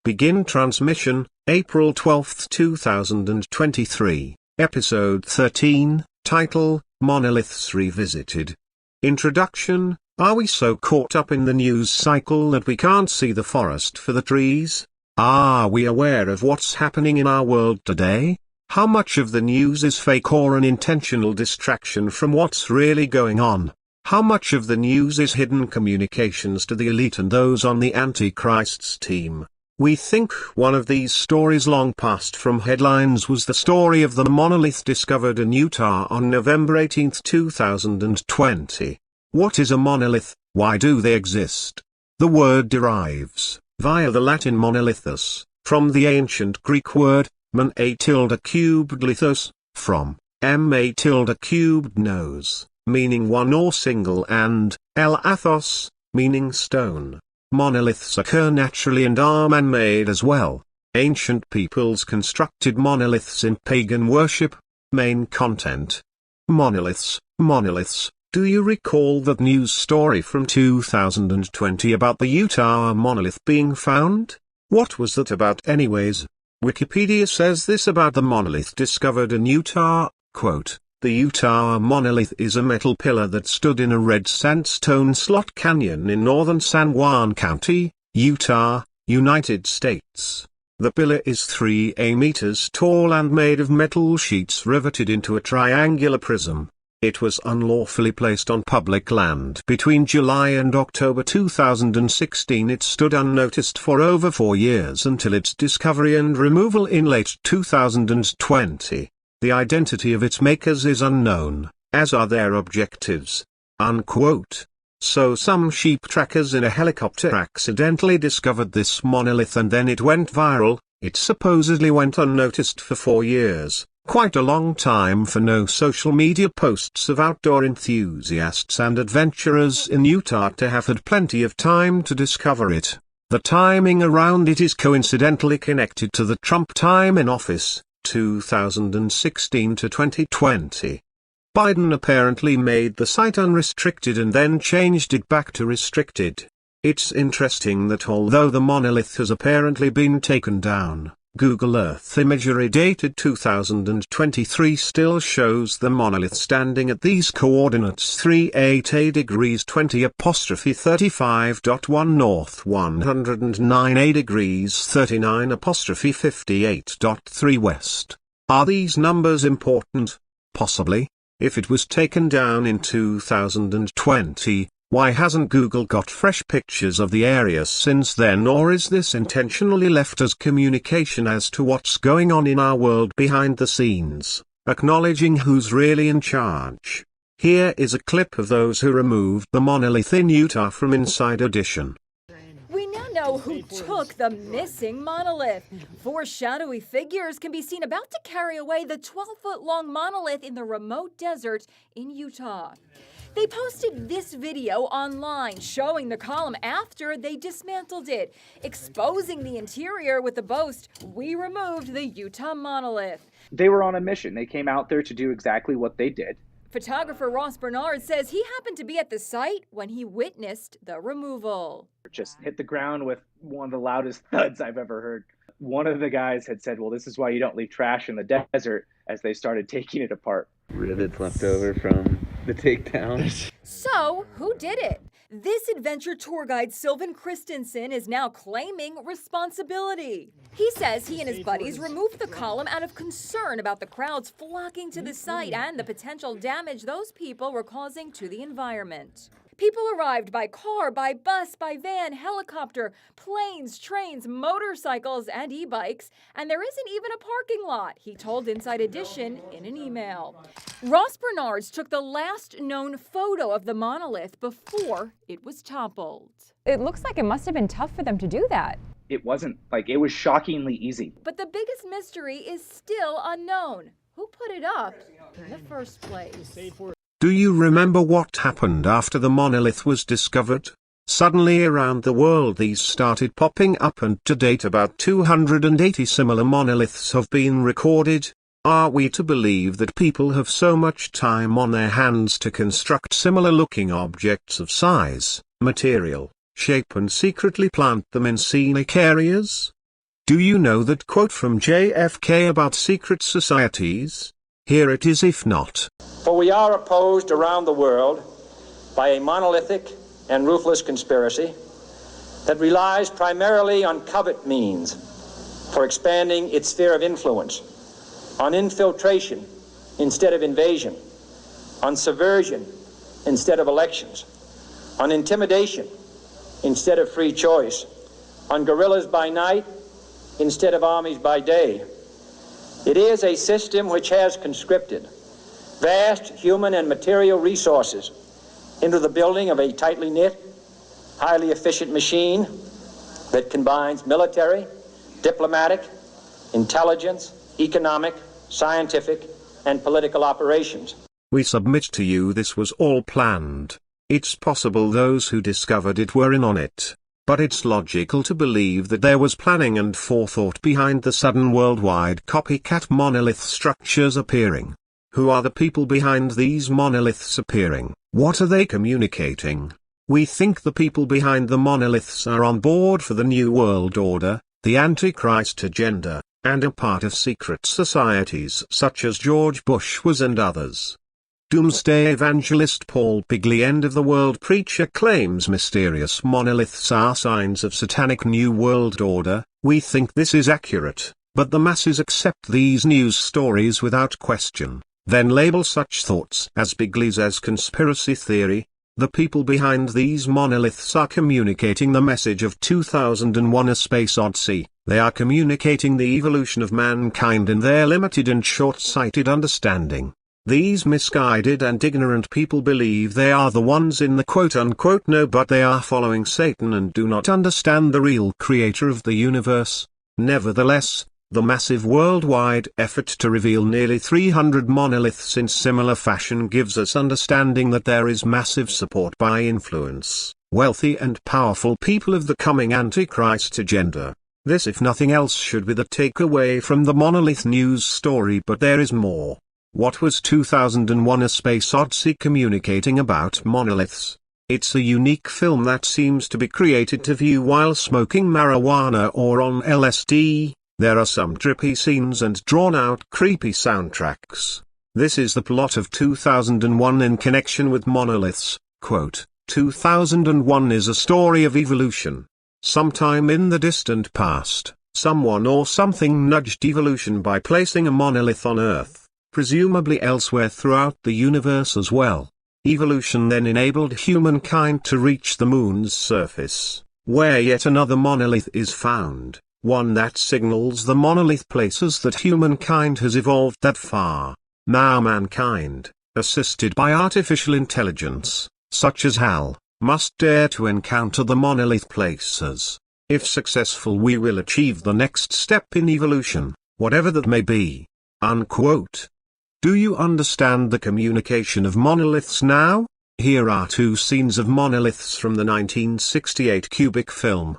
Begin transmission, April 12, 2023, Episode 13, title, Monoliths Revisited. Introduction: Are we so caught up in the news cycle that we can't see the forest for the trees? Are we aware of what's happening in our world today? How much of the news is fake or an intentional distraction from what's really going on? How much of the news is hidden communications to the elite and those on the Antichrist's team? We think one of these stories long passed from headlines was the story of the monolith discovered in Utah on November 18, 2020. What is a monolith? Why do they exist? The word derives, via the Latin monolithus, from the ancient Greek word, mon a tilde cubed lithos, from, m a tilde cubed nose, meaning one or single, and, el athos, meaning stone. Monoliths occur naturally and are man-made as well. Ancient peoples constructed monoliths in pagan worship. Main content. Monoliths. Do you recall that news story from 2020 about the Utah monolith being found? What was that about anyways? Wikipedia says this about the monolith discovered in Utah, quote, "The Utah monolith is a metal pillar that stood in a red sandstone slot canyon in northern San Juan County, Utah, United States. The pillar is 3 meters tall and made of metal sheets riveted into a triangular prism. It was unlawfully placed on public land between July and October 2016. It stood unnoticed for over 4 years until its discovery and removal in late 2020. The identity of its makers is unknown, as are their objectives." Unquote. So some sheep trackers in a helicopter accidentally discovered this monolith and then it went viral. It supposedly went unnoticed for 4 years, quite a long time for no social media posts of outdoor enthusiasts and adventurers in Utah to have had plenty of time to discover it. The timing around it is coincidentally connected to the Trump time in office, 2016 to 2020. Biden apparently made the site unrestricted and then changed it back to restricted. It's interesting that although the monolith has apparently been taken down, Google Earth imagery dated 2023 still shows the monolith standing at these coordinates: 38 degrees 20'35.1 north, 109 degrees 39'58.3 west. Are these numbers important? Possibly. If it was taken down in 2020, why hasn't Google got fresh pictures of the area since then? Or is this intentionally left as communication as to what's going on in our world behind the scenes, acknowledging who's really in charge? Here is a clip of those who removed the monolith in Utah from Inside Edition. We now know who took the missing monolith. 4 shadowy figures can be seen about to carry away the 12-foot-long monolith in the remote desert in Utah. They posted this video online showing the column after they dismantled it, exposing the interior with the boast, "We removed the Utah monolith." They were on a mission. They came out there to do exactly what they did. Photographer Ross Bernard says he happened to be at the site when he witnessed the removal. Just hit the ground with one of the loudest thuds I've ever heard. One of the guys had said, "Well, this is why you don't leave trash in the desert," as they started taking it apart. Rivets left over from the takedown. So, who did it? This adventure tour guide Sylvan Christensen is now claiming responsibility. He says he and his buddies removed the column out of concern about the crowds flocking to the site and the potential damage those people were causing to the environment. People arrived by car, by bus, by van, helicopter, planes, trains, motorcycles, and e-bikes, and there isn't even a parking lot, he told Inside Edition in an email. Ross Bernards took the last known photo of the monolith before it was toppled. It looks like it must have been tough for them to do that. It wasn't. It was shockingly easy. But the biggest mystery is still unknown. Who put it up in the first place? Do you remember what happened after the monolith was discovered? Suddenly around the world these started popping up, and to date about 280 similar monoliths have been recorded. Are we to believe that people have so much time on their hands to construct similar-looking objects of size, material, shape and secretly plant them in scenic areas? Do you know that quote from JFK about secret societies? Here it is if not. For we are opposed around the world by a monolithic and ruthless conspiracy that relies primarily on covert means for expanding its sphere of influence, on infiltration instead of invasion, on subversion instead of elections, on intimidation instead of free choice, on guerrillas by night instead of armies by day. It is a system which has conscripted vast human and material resources into the building of a tightly knit, highly efficient machine that combines military, diplomatic, intelligence, economic, scientific, and political operations. We submit to you this was all planned. It's possible those who discovered it were in on it. But it's logical to believe that there was planning and forethought behind the sudden worldwide copycat monolith structures appearing. Who are the people behind these monoliths appearing? What are they communicating? We think the people behind the monoliths are on board for the New World Order, the antichrist agenda, and a part of secret societies such as George Bush was and others. Doomsday evangelist Paul Begley, end of the world preacher, claims mysterious monoliths are signs of Satanic New World Order. We think this is accurate, but the masses accept these news stories without question, then label such thoughts as Begley's as conspiracy theory. The people behind these monoliths are communicating the message of 2001: A Space Odyssey. They are communicating the evolution of mankind in their limited and short-sighted understanding. These misguided and ignorant people believe they are the ones in the quote-unquote know, but they are following Satan and do not understand the real creator of the universe. Nevertheless, the massive worldwide effort to reveal nearly 300 monoliths in similar fashion gives us understanding that there is massive support by influence, wealthy and powerful people of the coming Antichrist agenda. This, if nothing else, should be the takeaway from the monolith news story, but there is more. What was 2001: A Space Odyssey communicating about monoliths? It's a unique film that seems to be created to view while smoking marijuana or on LSD. There are some trippy scenes and drawn-out creepy soundtracks. This is the plot of 2001 in connection with monoliths. Quote, 2001 is a story of evolution. Sometime in the distant past, someone or something nudged evolution by placing a monolith on Earth, presumably elsewhere throughout the universe as well. Evolution then enabled humankind to reach the moon's surface, where yet another monolith is found, one that signals the monolith places that humankind has evolved that far. Now mankind, assisted by artificial intelligence, such as HAL, must dare to encounter the monolith places. If successful, we will achieve the next step in evolution, whatever that may be. Unquote. Do you understand the communication of monoliths now? Here are two scenes of monoliths from the 1968 Kubrick film.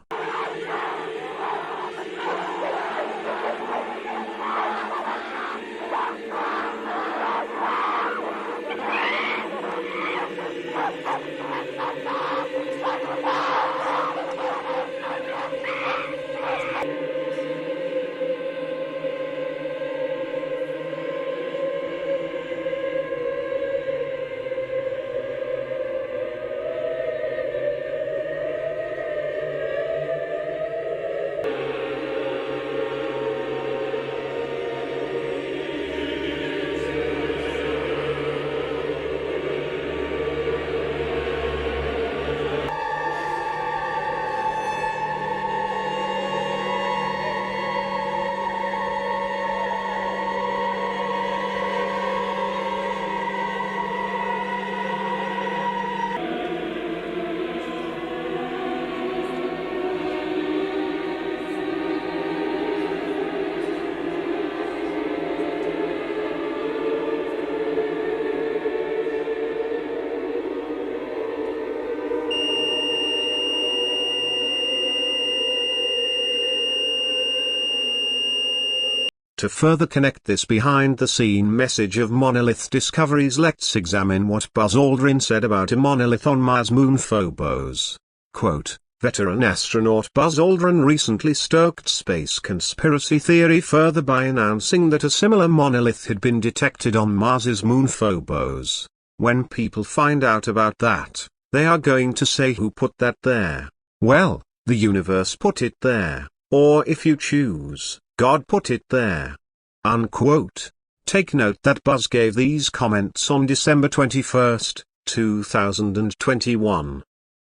To further connect this behind-the-scene message of monolith discoveries, let's examine what Buzz Aldrin said about a monolith on Mars moon Phobos. Quote, Veteran astronaut Buzz Aldrin recently stoked space conspiracy theory further by announcing that a similar monolith had been detected on Mars's moon Phobos. When people find out about that, they are going to say, who put that there? Well, the universe put it there, or if you choose, God put it there. Unquote. Take note that Buzz gave these comments on December 21, 2021.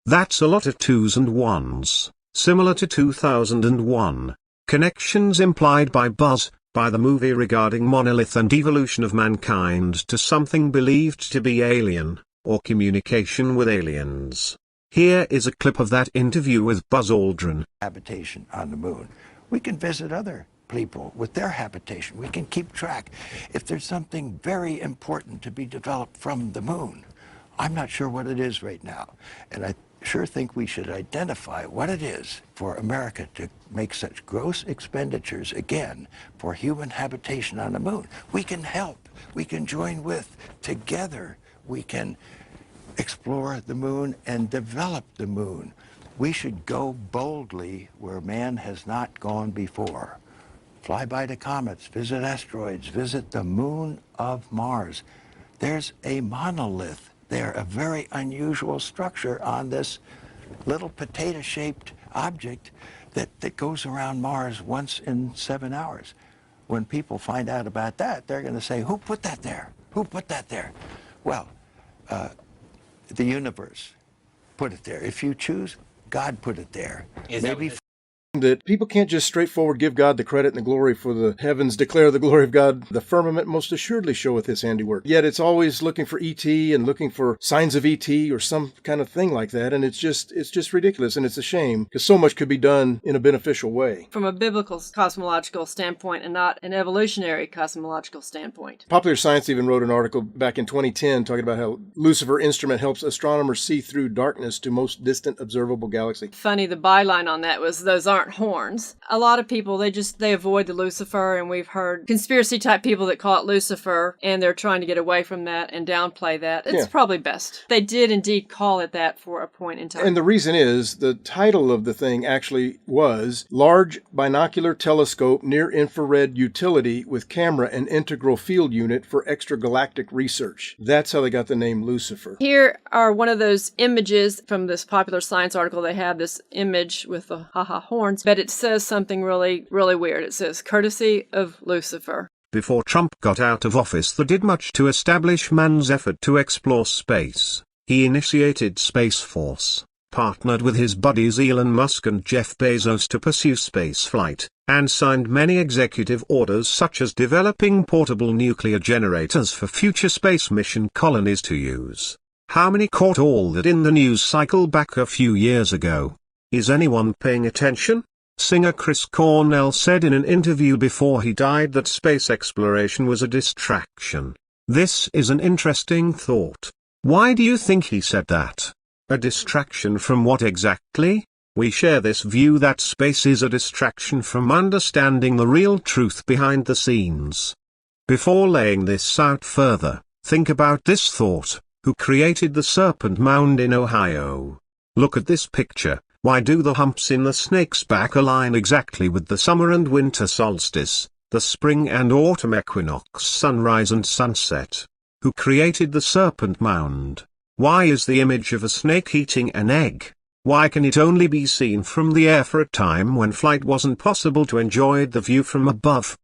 That's a lot of twos and ones, similar to 2001. Connections implied by Buzz, by the movie regarding monolith and evolution of mankind to something believed to be alien, or communication with aliens. Here is a clip of that interview with Buzz Aldrin. Habitation on the moon. We can visit other people with their habitation. We can keep track. If there's something very important to be developed from the moon, I'm not sure what it is right now. And I sure think we should identify what it is for America to make such gross expenditures again for human habitation on the moon. We can help. We can join with. Together, we can explore the moon and develop the moon. We should go boldly where man has not gone before. Fly by the comets, visit asteroids, visit the moon of Mars. There's a monolith there, a very unusual structure on this little potato-shaped object that goes around Mars once in 7 hours. When people find out about that, they're going to say, who put that there? Who put that there? Well, the universe put it there. If you choose, God put it there. Maybe that people can't just straightforward give God the credit and the glory, for the heavens declare the glory of God. The firmament most assuredly showeth his handiwork. Yet it's always looking for E.T. and looking for signs of E.T. or some kind of thing like that. And it's just ridiculous, and it's a shame, because so much could be done in a beneficial way. From a biblical cosmological standpoint and not an evolutionary cosmological standpoint. Popular Science even wrote an article back in 2010 talking about how Lucifer instrument helps astronomers see through darkness to most distant observable galaxy. Funny, the byline on that was, those aren't horns. A lot of people, they avoid the Lucifer, and we've heard conspiracy type people that call it Lucifer, and they're trying to get away from that and downplay that. It's probably best. They did indeed call it that for a point in time. And the reason is, the title of the thing actually was Large Binocular Telescope Near Infrared Utility with Camera and Integral Field Unit for Extragalactic Research. That's how they got the name Lucifer. Here are one of those images from this Popular Science article. They have this image with the horns, but it says something really, really weird. It says, courtesy of Lucifer. Before Trump got out of office, that did much to establish man's effort to explore space. He initiated Space Force, partnered with his buddies Elon Musk and Jeff Bezos to pursue spaceflight, and signed many executive orders such as developing portable nuclear generators for future space mission colonies to use. How many caught all that in the news cycle back a few years ago? Is anyone paying attention? Singer Chris Cornell said in an interview before he died that space exploration was a distraction. This is an interesting thought. Why do you think he said that? A distraction from what exactly? We share this view that space is a distraction from understanding the real truth behind the scenes. Before laying this out further, think about this thought. Who created the Serpent Mound in Ohio? Look at this picture. Why do the humps in the snake's back align exactly with the summer and winter solstice, the spring and autumn equinox sunrise and sunset? Who created the Serpent Mound? Why is the image of a snake eating an egg? Why can it only be seen from the air for a time when flight wasn't possible to enjoy the view from above?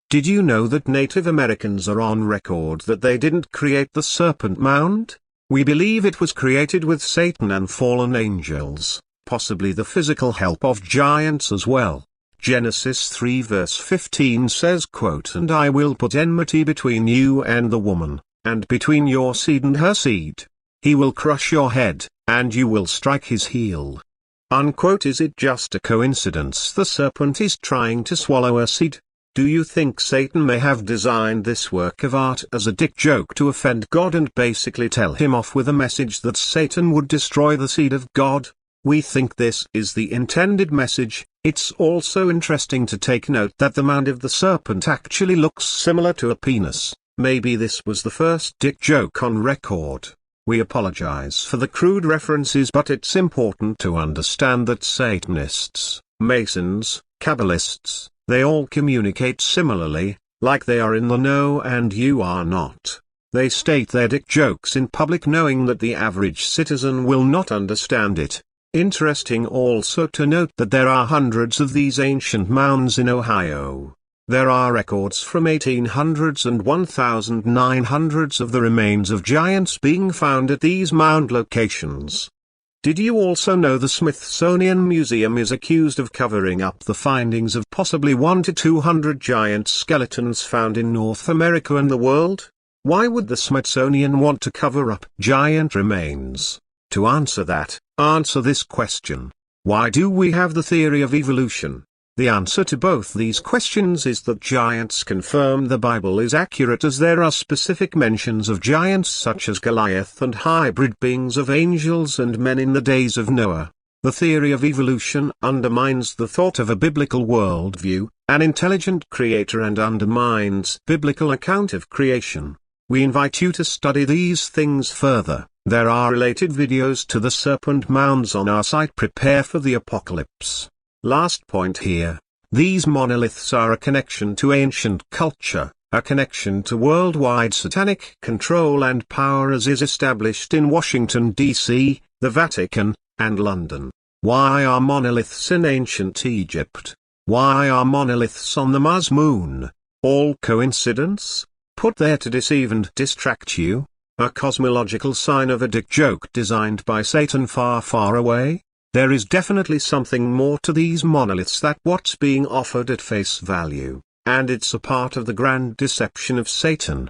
Did you know that Native Americans are on record that they didn't create the Serpent Mound? We believe it was created with Satan and fallen angels. Possibly the physical help of giants as well. Genesis 3 verse 15 says, quote, "And I will put enmity between you and the woman, and between your seed and her seed. He will crush your head, and you will strike his heel." Unquote. Is it just a coincidence the serpent is trying to swallow a seed? Do you think Satan may have designed this work of art as a dick joke to offend God and basically tell him off with a message that Satan would destroy the seed of God? We think this is the intended message. It's also interesting to take note that the mound of the serpent actually looks similar to a penis. Maybe this was the first dick joke on record. We apologize for the crude references, but it's important to understand that Satanists, Masons, Kabbalists, they all communicate similarly, like they are in the know and you are not. They state their dick jokes in public knowing that the average citizen will not understand it. Interesting also to note that there are hundreds of these ancient mounds in Ohio. There are records from 1800s and 1900s of the remains of giants being found at these mound locations. Did you also know the Smithsonian Museum is accused of covering up the findings of possibly 100 to 200 giant skeletons found in North America and the world? Why would the Smithsonian want to cover up giant remains? To answer that, answer this question. Why do we have the theory of evolution? The answer to both these questions is that giants confirm the Bible is accurate, as there are specific mentions of giants such as Goliath and hybrid beings of angels and men in the days of Noah. The theory of evolution undermines the thought of a biblical worldview, an intelligent creator, and undermines biblical account of creation. We invite you to study these things further. There are related videos to the serpent mounds on our site. Prepare for the apocalypse. Last point here. These monoliths are a connection to ancient culture, a connection to worldwide satanic control and power as is established in Washington, D.C., the Vatican, and London. Why are monoliths in ancient Egypt? Why are monoliths on the Mars moon? All coincidence? Put there to deceive and distract you? A cosmological sign of a dick joke designed by Satan far, far away? There is definitely something more to these monoliths than what's being offered at face value, and it's a part of the grand deception of Satan.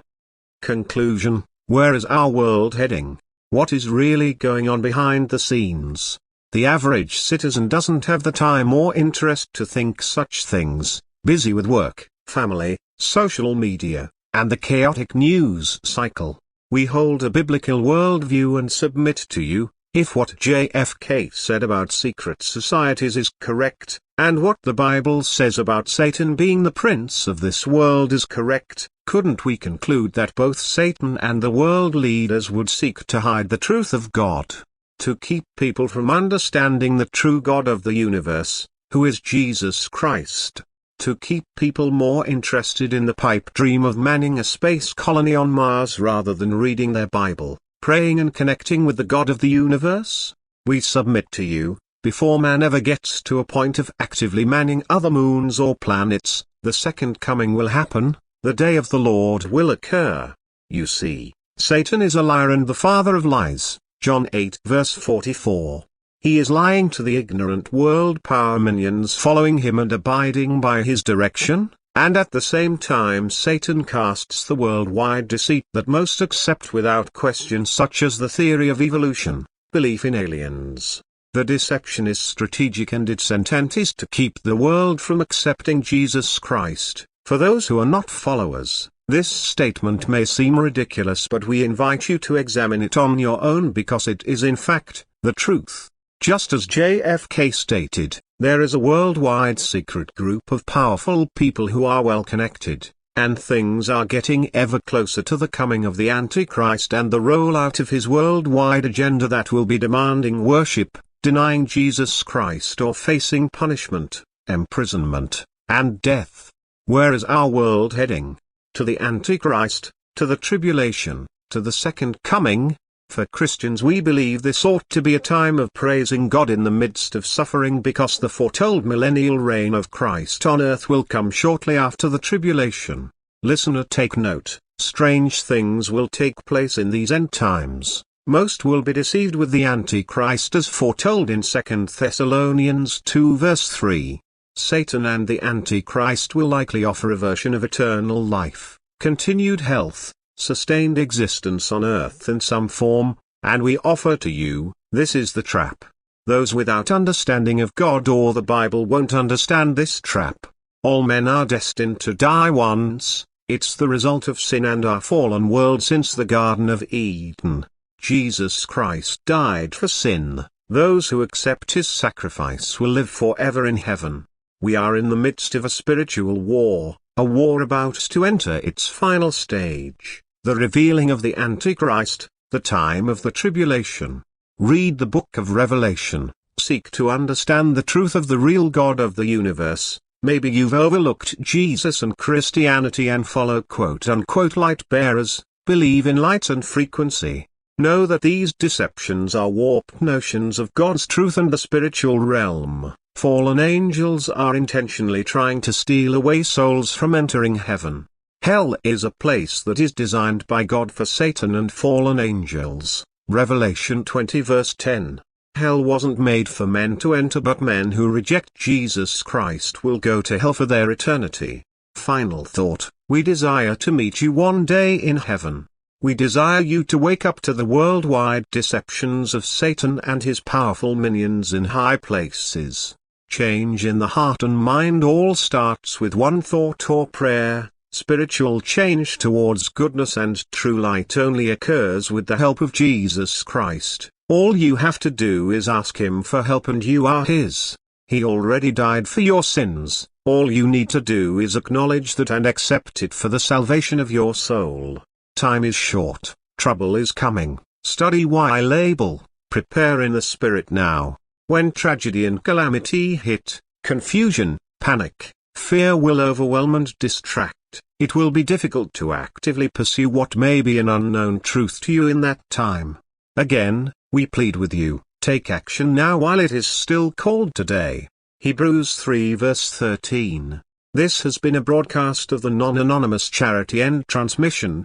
Conclusion: where is our world heading? What is really going on behind the scenes? The average citizen doesn't have the time or interest to think such things, busy with work, family, social media, and the chaotic news cycle. We hold a biblical worldview and submit to you. If what JFK said about secret societies is correct, and what the Bible says about Satan being the prince of this world is correct, couldn't we conclude that both Satan and the world leaders would seek to hide the truth of God? To keep people from understanding the true God of the universe, who is Jesus Christ. To keep people more interested in the pipe dream of manning a space colony on Mars rather than reading their Bible, praying and connecting with the God of the universe? We submit to you, before man ever gets to a point of actively manning other moons or planets, the second coming will happen, the day of the Lord will occur. You see, Satan is a liar and the father of lies, John 8 verse 44. He is lying to the ignorant world power minions following him and abiding by his direction. And at the same time Satan casts the worldwide deceit that most accept without question, such as the theory of evolution, belief in aliens. The deception is strategic and its intent is to keep the world from accepting Jesus Christ. For those who are not followers, this statement may seem ridiculous, but we invite you to examine it on your own because it is in fact the truth. Just as JFK stated, there is a worldwide secret group of powerful people who are well connected, and things are getting ever closer to the coming of the Antichrist and the rollout of his worldwide agenda that will be demanding worship, denying Jesus Christ, or facing punishment, imprisonment, and death. Where is our world heading? To the Antichrist, to the tribulation, to the second coming? For Christians, we believe this ought to be a time of praising God in the midst of suffering, because the foretold millennial reign of Christ on earth will come shortly after the tribulation. Listener, take note, strange things will take place in these end times. Most will be deceived with the Antichrist as foretold in 2 Thessalonians 2 verse 3. Satan and the Antichrist will likely offer a version of eternal life, continued health, sustained existence on earth in some form, and we offer to you, this is the trap. Those without understanding of God or the Bible won't understand this trap. All men are destined to die once. It's the result of sin and our fallen world since the Garden of Eden. Jesus Christ died for sin. Those who accept his sacrifice will live forever in heaven. We are in the midst of a spiritual war, a war about to enter its final stage, the revealing of the Antichrist, the time of the tribulation. Read the book of Revelation, seek to understand the truth of the real God of the universe. Maybe you've overlooked Jesus and Christianity and follow quote-unquote light bearers, believe in light and frequency. Know that these deceptions are warped notions of God's truth and the spiritual realm. Fallen angels are intentionally trying to steal away souls from entering heaven. Hell is a place that is designed by God for Satan and fallen angels. Revelation 20 verse 10. Hell wasn't made for men to enter, but men who reject Jesus Christ will go to hell for their eternity. Final thought, we desire to meet you one day in heaven. We desire you to wake up to the worldwide deceptions of Satan and his powerful minions in high places. Change in the heart and mind all starts with one thought or prayer. Spiritual change towards goodness and true light only occurs with the help of Jesus Christ. All you have to do is ask him for help and you are his. He already died for your sins. All you need to do is acknowledge that and accept it for the salvation of your soul. Time is short, trouble is coming. Study why label, prepare in the spirit now. When tragedy and calamity hit, confusion, panic, fear will overwhelm and distract. It will be difficult to actively pursue what may be an unknown truth to you in that time. Again, we plead with you, take action now while it is still called today. Hebrews 3 verse 13. This has been a broadcast of the non-anonymous charity end transmission,